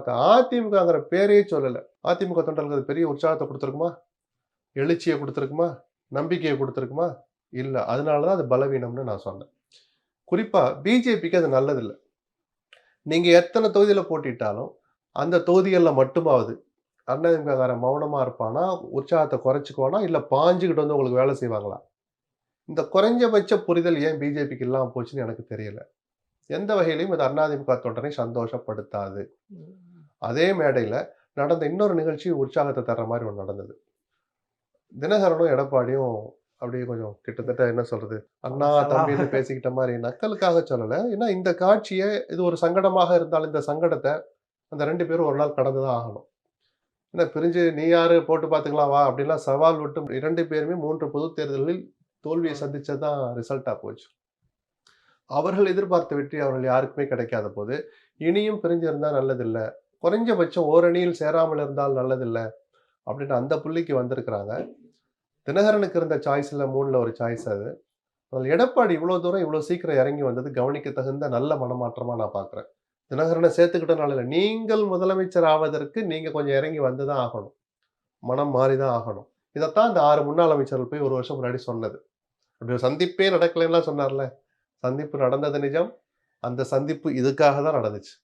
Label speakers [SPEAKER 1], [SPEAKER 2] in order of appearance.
[SPEAKER 1] பார்த்தேன். அதிமுகங்கிற பேரையே சொல்லல. அதிமுக தொண்டர்களுக்கு அது பெரிய உற்சாகத்த குடுத்திருக்குமா? எழுச்சிய குடுத்திருக்குமா? நம்பிக்கைய குடுத்திருக்குமா? இல்ல. அதனால தான் அது பலவீனம்னு நான் சொன்னேன். குறிப்பா பிஜேபிக்கு அது நல்லதில்ல. நீங்க எத்தன தொகுதியில போட்டியிட்டாலும், அந்த தொகுதிகள்ல மட்டுமாவது அதிமுககாரன் மௌனமா இருப்பானா? உற்சாகத்த குறைச்சுக்குவானா? இல்ல பாஞ்சுகிட்டு வந்து உங்களுக்கு வேலை செய்வாங்களா? இந்த குறைஞ்சபட்ச புரிதல் ஏன் பிஜேபிக்கு இல்லாம போச்சுன்னு எனக்கு தெரியல. எந்த வகையிலயும் இது அதிமுக தொண்டரை சந்தோஷப்படுத்தாது. அதே மேடையில நடந்த இன்னொரு நிகழ்ச்சி உற்சாகத்த தர்ற மாரி ஒண்ணு நடந்தது. தினகரனும், எடப்பாடியும் அப்படியே கொஞ்சம் கிட்டத்தட்ட என்ன சொல்றது? அண்ணா,
[SPEAKER 2] பழசெல்லாம்
[SPEAKER 1] தம்பின்னு பேசிக்கிட்ட மாரி நக்கலுக்காக சொல்லல. ஏன்னா இந்த காட்சிய இது ஒரு சங்கடமாக இருந்தாலும் இந்த சங்கடத்த அந்த 2 பேரும் ஒரு நாள் கடந்து தான் ஆகணும். என்ன பிரிஞ்சு "நீ யாரு? போட்டு பார்த்துக்கலாம் வா" அப்படின்லாம் சவால் விட்டு 2 பேருமே 3 பொதுத் தேர்தல்களில் தோல்விய சந்திச்சது தான் ரிசல்ட்டா போச்சு. அவர்கள் எதிர்பார்த்த வெற்றி அவர்கள் யாருக்குமே கிடைக்காத போது, இனியும் பிரிஞ்சிருந்தா நல்லதில்ல. குறைஞ்சபட்சம் ஓரணியில் சேராமல் இருந்தால் நல்லதில்ல. அப்படின்னு அந்த புள்ளிக்கு வந்திருக்கிறாங்க. தினகரனுக்கு இருந்த சாய்ஸ்ல 3ல ஒரு சாய்ஸ் அது. அதில எடப்பாடி இவ்வளோ தூரம் இவ்வளோ சீக்கிரம் இறங்கி வந்தது கவனிக்க தகுந்த நல்ல மனமாற்றமா நான் பார்க்குறேன். தினகரன சேர்த்துக்கிட்டனால இல்ல. நீங்கள் முதலமைச்சர் ஆவதற்கு நீங்க கொஞ்சம் இறங்கி வந்து தான் ஆகணும். மனம் மாறி தான் ஆகணும். இதத்தான் இந்த 6 முன்னாள் அமைச்சர்கள் போய் 1 வருஷம் முன்னாடி சொன்னது. அப்படி ஒரு சந்திப்பே நடக்கலைன்னுலாம் சொன்னார்ல. சந்திப்பு நடந்தது நிஜம். அந்த சந்திப்பு இதுக்காக தான் நடந்துச்சு.